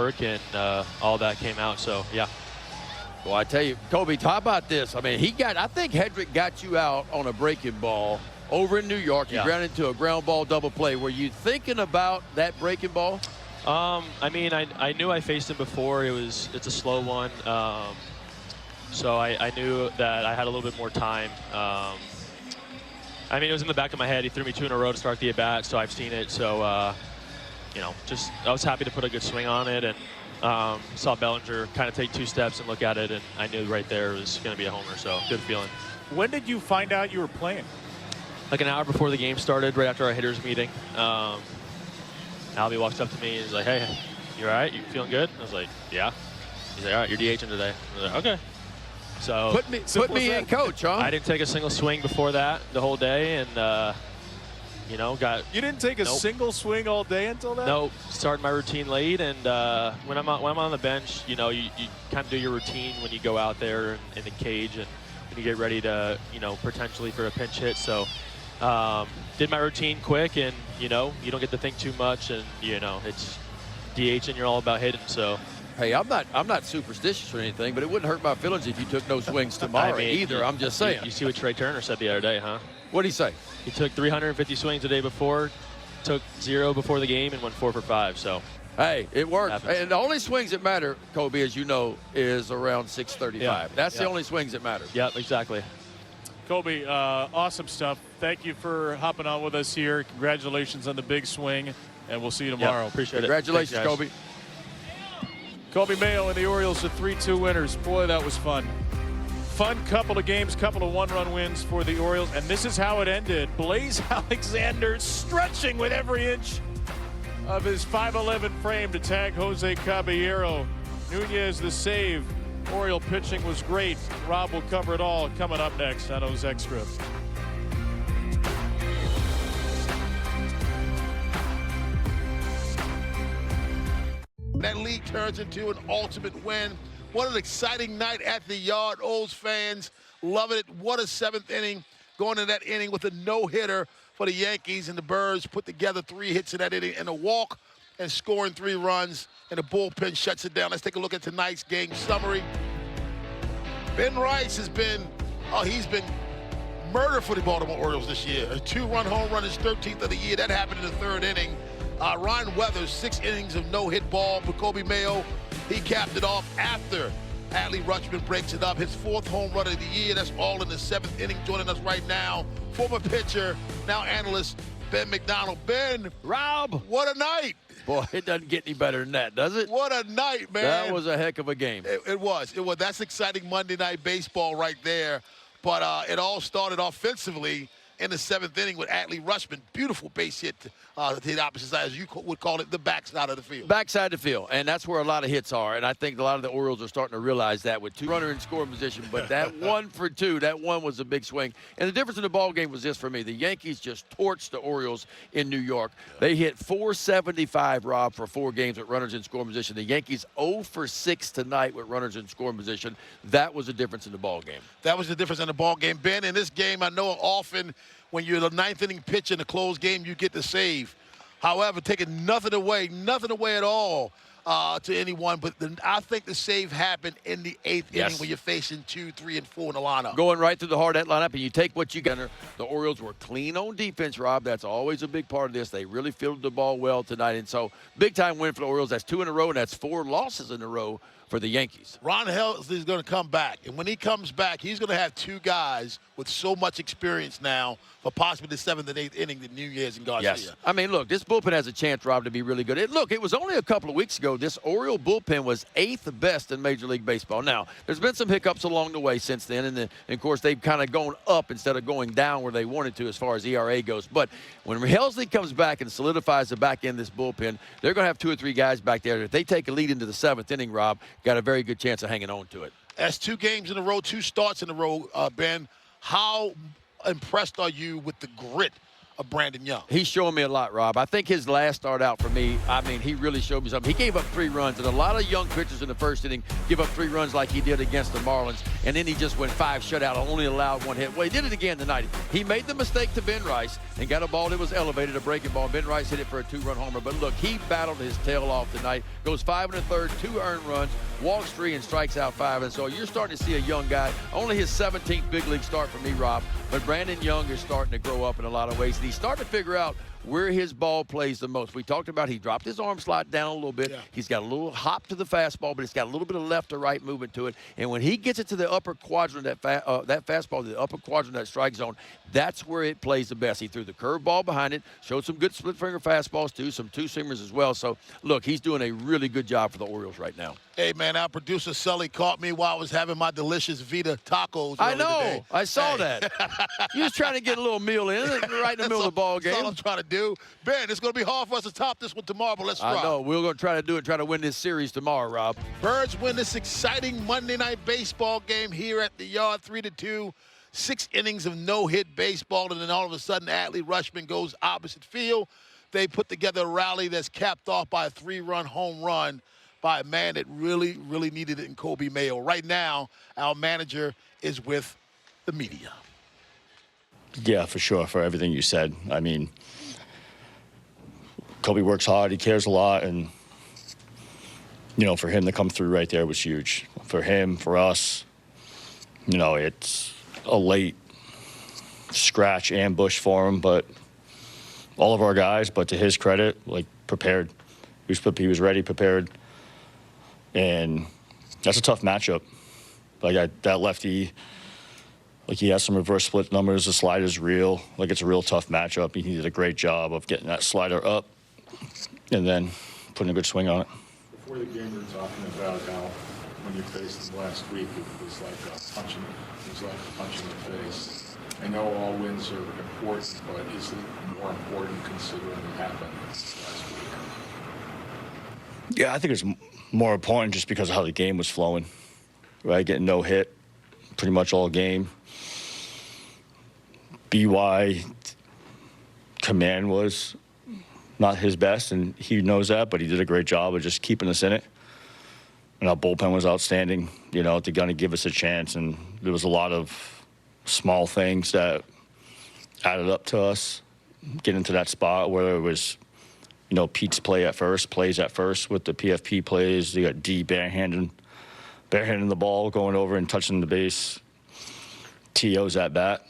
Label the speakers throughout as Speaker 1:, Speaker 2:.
Speaker 1: work, and all that came out. So yeah.
Speaker 2: Well, I tell you, Kobe, how about this? I mean, I think Hedrick got you out on a breaking ball over in New York. You ground into a ground ball double play. Were you thinking about that breaking ball?
Speaker 1: I mean, I knew I faced him before. It's a slow one. So I knew that I had a little bit more time. I mean, it was in the back of my head. He threw me 2 in a row to start the at-bat, so I've seen it. So, you know, I was happy to put a good swing on it, and saw Bellinger kind of take 2 steps and look at it, and I knew right there it was going to be a homer, so good feeling.
Speaker 3: When did you find out you were playing?
Speaker 1: Like an hour before the game started, right after our hitters meeting. Albie walks up to me and he's like, hey, you all right? You feeling good? I was like, yeah. He's like, all right, you're DHing today. I was like, okay. So
Speaker 2: put me in, coach, huh?
Speaker 1: I didn't take a single swing before that the whole day, and you know,
Speaker 3: You didn't take a single swing all day until that?
Speaker 1: Nope. Started my routine late, and when I'm on the bench, you know, you kind of do your routine when you go out there in the cage and when you get ready to, you know, potentially for a pinch hit. So did my routine quick, and you know, you don't get to think too much, and you know, it's DH and you're all about hitting. So.
Speaker 2: Hey, I'm not superstitious or anything, but it wouldn't hurt my feelings if you took no swings tomorrow either. I'm just saying.
Speaker 1: You see what Trey Turner said the other day, huh?
Speaker 2: What did he say?
Speaker 1: He took 350 swings the day before, took 0 before the game, and went 4 for 5. So.
Speaker 2: Hey, it worked. And the only swings that matter, Kobe, as you know, is around 635. Yeah. That's the only swings that matter.
Speaker 1: Yep, exactly.
Speaker 3: Kobe, awesome stuff. Thank you for hopping on with us here. Congratulations on the big swing, and we'll see you tomorrow.
Speaker 1: Yep, appreciate
Speaker 2: Congratulations,
Speaker 1: it.
Speaker 2: Kobe.
Speaker 3: Kobe Mayo and the Orioles are 3-2 winners. Boy, that was fun. Fun couple of games, couple of one-run wins for the Orioles, and this is how it ended. Blaze Alexander stretching with every inch of his 5'11" frame to tag Jose Caballero. Nunez the save. Oriole pitching was great. Rob will cover it all coming up next on O's Extra.
Speaker 4: That lead turns into an ultimate win. What an exciting night at the Yard. O's fans loving it. What a 7th inning. Going into that inning with a no-hitter for the Yankees, and the Birds put together 3 hits in that inning and a walk and scoring 3 runs, and the bullpen shuts it down. Let's take a look at tonight's game summary. Ben Rice has been, he's been murder for the Baltimore Orioles this year. A 2-run home run, his 13th of the year. That happened in the 3rd inning. Ryan Weathers, 6 innings of no-hit ball. For Kobe Mayo, he capped it off after Adley Rutschman breaks it up. His 4th home run of the year. That's all in the 7th inning. Joining us right now, former pitcher, now analyst, Ben McDonald. Ben,
Speaker 2: Rob,
Speaker 4: what a night.
Speaker 2: Boy, it doesn't get any better than that, does it?
Speaker 4: What a night, man.
Speaker 2: That was a heck of a game.
Speaker 4: It was. That's exciting Monday Night Baseball right there. But it all started offensively in the 7th inning with Adley Rutschman. Beautiful base hit to the opposite side, as you would call it, the backside of the field.
Speaker 2: Backside of the field, and that's where a lot of hits are. And I think a lot of the Orioles are starting to realize that with 2 runners in scoring position. But that 1 for 2, that one was a big swing. And the difference in the ball game was this for me. The Yankees just torched the Orioles in New York. They hit 475, Rob, for 4 games with runners in scoring position. The Yankees 0 for 6 tonight with runners in scoring position. That was the difference in the ball game.
Speaker 4: That was the difference in the ball game. Ben, in this game, I know often when you're the 9th inning pitch in a closed game, you get the save. However, taking nothing away at all to anyone. But I think the save happened in the 8th inning when you're facing 2, 3, and 4 in the lineup.
Speaker 2: Going right through the heart of that lineup, and you take what you got. The Orioles were clean on defense, Rob. That's always a big part of this. They really fielded the ball well tonight. And so, big-time win for the Orioles. That's 2 in a row, and that's 4 losses in a row for the Yankees.
Speaker 4: Ron Helsley is going to come back, and when he comes back, he's going to have 2 guys with so much experience now for possibly the 7th and 8th inning, the Nunez and Garcia.
Speaker 2: Yes. I mean, look, this bullpen has a chance, Rob, to be really good. It was only a couple of weeks ago this Oriole bullpen was 8th best in Major League Baseball. Now, there's been some hiccups along the way since then, and of course, they've kind of gone up instead of going down where they wanted to as far as ERA goes. But when Helsley comes back and solidifies the back end of this bullpen, they're going to have 2 or 3 guys back there. If they take a lead into the 7th inning, Rob, got a very good chance of hanging on to it.
Speaker 4: That's 2 games in a row, 2 starts in a row, Ben. How impressed are you with the grit of Brandon Young.
Speaker 2: He's showing me a lot, Rob. I think his last start out for me, I mean, he really showed me something. He gave up 3 runs, and a lot of young pitchers in the first inning give up 3 runs like he did against the Marlins, and then he just went 5 shutout, only allowed 1 hit. Well, he did it again tonight. He made the mistake to Ben Rice and got a ball that was elevated, a breaking ball. Ben Rice hit it for a 2-run homer. But look, he battled his tail off tonight. Goes 5 1/3, 2 earned runs, walks 3 and strikes out 5. And so you're starting to see a young guy. Only his 17th big league start for me, Rob. But Brandon Young is starting to grow up in a lot of ways. And he's starting to figure out where his ball plays the most. We talked about he dropped his arm slot down a little bit. Yeah. He's got a little hop to the fastball, but it's got a little bit of left to right movement to it. And when he gets it to the upper quadrant, that fastball, the upper quadrant, that strike zone, that's where it plays the best. He threw the curveball behind it, showed some good split-finger fastballs too, some two-seamers as well. So, look, he's doing a really good job for the Orioles right now.
Speaker 4: Hey, man, our producer Sully caught me while I was having my delicious Vita tacos.
Speaker 2: I know.
Speaker 4: Today.
Speaker 2: I saw that. You was trying to get a little meal in right in the middle of the ball game.
Speaker 4: That's all I'm trying to do. Ben, it's going to be hard for us to top this one tomorrow, but let's try.
Speaker 2: I know. We're going to try to do it, try to win this series tomorrow, Rob.
Speaker 4: Birds win this exciting Monday night baseball game here at the Yard, 3-2. 6 innings of no-hit baseball, and then all of a sudden, Adley Rutschman goes opposite field. They put together a rally that's capped off by a 3-run home run by a man that really, really needed it in Kobe Mayo. Right now, our manager is with the media.
Speaker 5: Yeah, for sure, for everything you said. I mean, Kobe works hard, he cares a lot, and, you know, for him to come through right there was huge. For him, for us, you know, it's a late scratch ambush for him, but all of our guys, but to his credit, like, prepared. He was ready, prepared, and that's a tough matchup. Like, that lefty, like, he has some reverse split numbers. The slider's real. Like, it's a real tough matchup. He did a great job of getting that slider up and then putting a good swing on it.
Speaker 6: Before the game, we were talking about how when you faced him last week, it was like a punch in the face. I know all wins are important, but is it more important considering what happened last week?
Speaker 5: Yeah, I think it's more important just because of how the game was flowing, right? Getting no hit pretty much all game. BY command was not his best, and he knows that, but he did a great job of just keeping us in it. And our bullpen was outstanding, you know, to kind of give us a chance. And there was a lot of small things that added up to us getting to that spot, whether it was, you know, Pete's plays at first with the PFP plays. You got D barehanding the ball, going over and touching the base. T.O.'s at bat.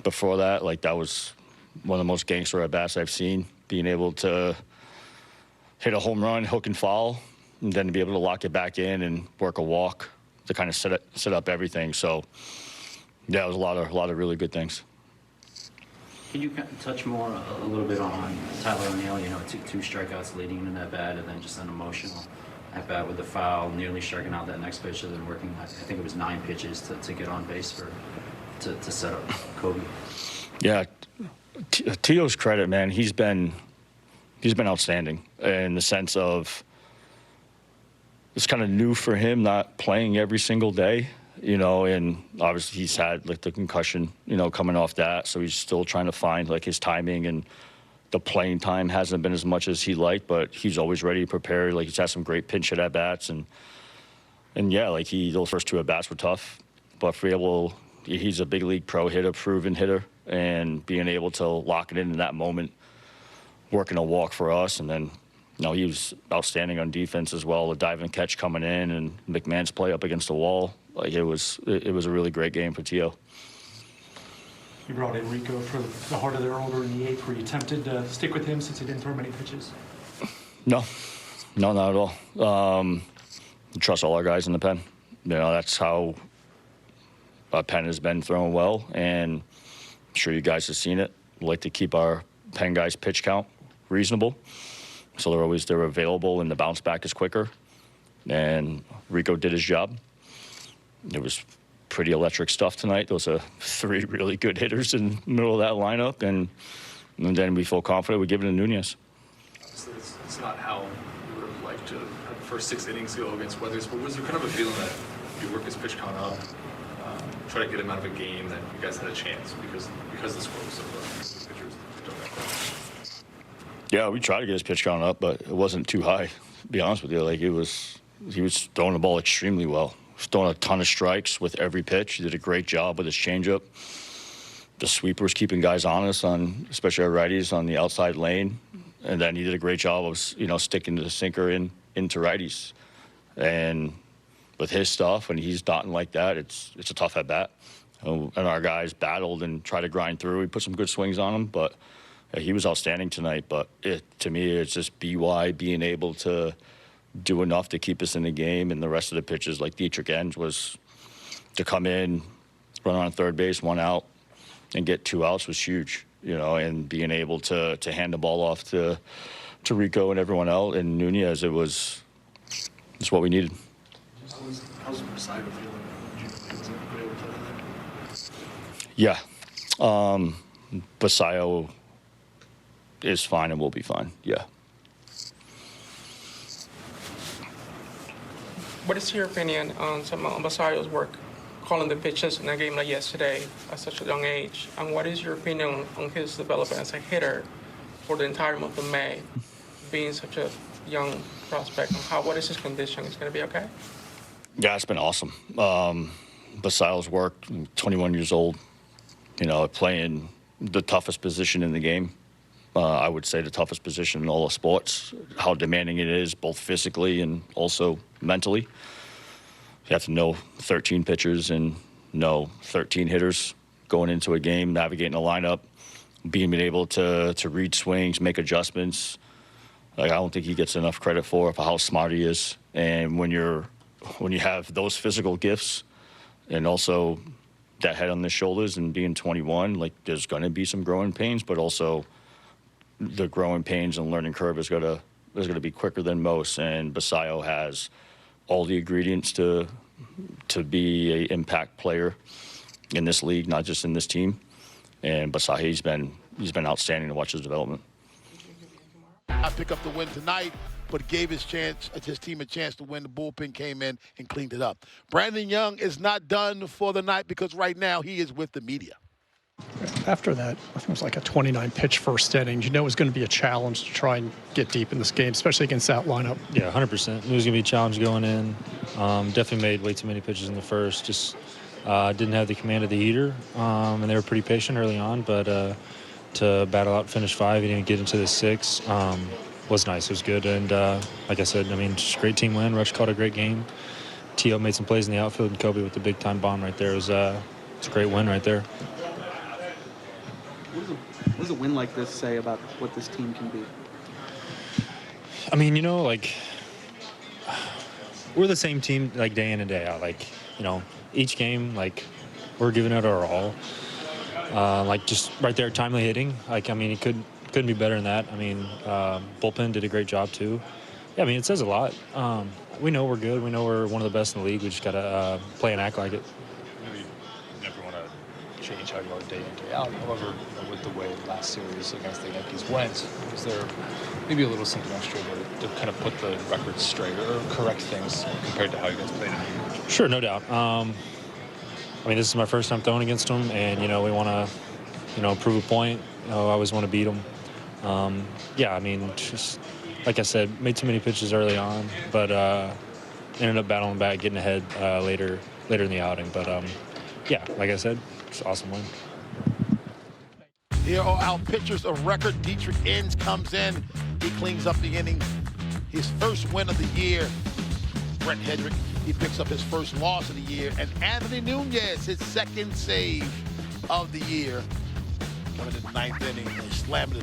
Speaker 5: Before that, like, that was one of the most gangster at bats I've seen. Being able to hit a home run, hook and foul, and then to be able to lock it back in and work a walk to kind of set up everything. So, yeah, it was a lot of really good things.
Speaker 7: Can you touch more a little bit on Tyler O'Neill? You know, two strikeouts leading into that bat, and then just an emotional at bat with the foul, nearly striking out that next pitch, and then working, I think it was 9 pitches to get on base to set up Kobe. Yeah,
Speaker 5: T.O.'s credit, man, he's been outstanding in the sense of it's kind of new for him not playing every single day. You know, and obviously he's had, like, the concussion, you know, coming off that. So he's still trying to find, like, his timing, and the playing time hasn't been as much as he liked, but he's always ready, prepared. Like, he's had some great pinch hit at bats. And yeah, like, those first 2 at bats were tough, but he's a big league pro hitter, proven hitter, and being able to lock it in that moment, working a walk for us. And then, you know, he was outstanding on defense as well. The dive and catch coming in, and McMahon's play up against the wall. Like, it was a really great game for T.O.
Speaker 8: You brought in Rico for the heart of their order in the 8th. Were you tempted to stick with him since he didn't throw many pitches?
Speaker 5: No, not at all. Trust all our guys in the pen. You know, that's how our pen has been throwing well, and I'm sure you guys have seen it. We like to keep our pen guys' pitch count reasonable, so they're available, and the bounce back is quicker. And Rico did his job. It was pretty electric stuff tonight. Those are 3 really good hitters in the middle of that lineup, and then we feel confident we give it to Nunez.
Speaker 9: Obviously, it's not how you would have liked to have the first 6 innings go against Weathers, but was there kind of a feeling that you work his pitch count up, try to get him out of a game, that you guys had a chance because the score was so low? Pitchers
Speaker 5: Yeah, we tried to get his pitch count up, but it wasn't too high, to be honest with you. Like, he was throwing the ball extremely well. He was throwing a ton of strikes with every pitch. He did a great job with his changeup. The sweeper was keeping guys honest, especially our righties, on the outside lane. And then he did a great job of, sticking to the sinker into righties. And with his stuff, when he's dotting like that, it's a tough at-bat. And our guys battled and tried to grind through. We put some good swings on him, but he was outstanding tonight. But to me, it's just BY being able to do enough to keep us in the game, and the rest of the pitches, like Dietrich Enns, was to come in, run on third base, 1 out, and get 2 outs was huge. And being able to hand the ball off to Rico and everyone else and Nunez, it's what we needed.
Speaker 9: How's Basayo feeling? Was he able to play that?
Speaker 5: Yeah. Basayo is fine and will be fine. Yeah.
Speaker 10: What is your opinion on Basayo's work calling the pitches in a game like yesterday at such a young age? And what is your opinion on his development as a hitter for the entire month of May, being such a young prospect? What is his condition? Is going to be okay?
Speaker 5: Yeah, it's been awesome. Basayo's work, 21 years old, playing the toughest position in the game. I would say the toughest position in all of sports, how demanding it is, both physically and also mentally. You have to know 13 pitchers and know 13 hitters going into a game, navigating a lineup, being able to read swings, make adjustments. Like, I don't think he gets enough credit for how smart he is. And when you have those physical gifts and also that head on the shoulders and being 21, like, there's going to be some growing pains, but also the growing pains and learning curve is going to be quicker than most. And Basayo has all the ingredients to be an impact player in this league, not just in this team. And Basayo, he's been outstanding to watch his development.
Speaker 4: I pick up the win tonight, but gave his team a chance to win. The bullpen came in and cleaned it up. Brandon Young is not done for the night because right now he is with the media.
Speaker 11: After that, I think it was like a 29-pitch first inning. It was going to be a challenge to try and get deep in this game, especially against that lineup.
Speaker 12: Yeah, 100%. It was going to be a challenge going in. Definitely made way too many pitches in the first. Just didn't have the command of the heater, and they were pretty patient early on. But to battle out, finish 5, and even get into the 6 was nice. It was good. And like I said, just a great team win. Rush caught a great game. T.O. made some plays in the outfield, and Kobe with the big-time bomb right there. It's a great win right there.
Speaker 13: What does a win like this say about what this team can be?
Speaker 12: We're the same team, day in and day out. Each game, we're giving it our all. Just right there, timely hitting. It couldn't be better than that. Bullpen did a great job too. Yeah, it says a lot. We know we're good. We know we're one of the best in the league. We just got to play and act like it.
Speaker 9: Maybe you never want to change how you are day in, day out. However, with the way the last series against the Yankees went, was there maybe a little something extra to kind of put the record straight or correct things compared to how you guys played?
Speaker 12: Sure, no doubt. This is my first time throwing against them, and we want to, prove a point. I always want to beat them. Just like I said, made too many pitches early on, but ended up battling back, getting ahead later in the outing. But like I said, it's an awesome win.
Speaker 4: Here are our pitchers of record. Dietrich Enns comes in. He cleans up the inning. His first win of the year. Brett Hedrick, he picks up his first loss of the year. And Anthony Nunez, his second save of the year. Coming in the 9th inning, slamming the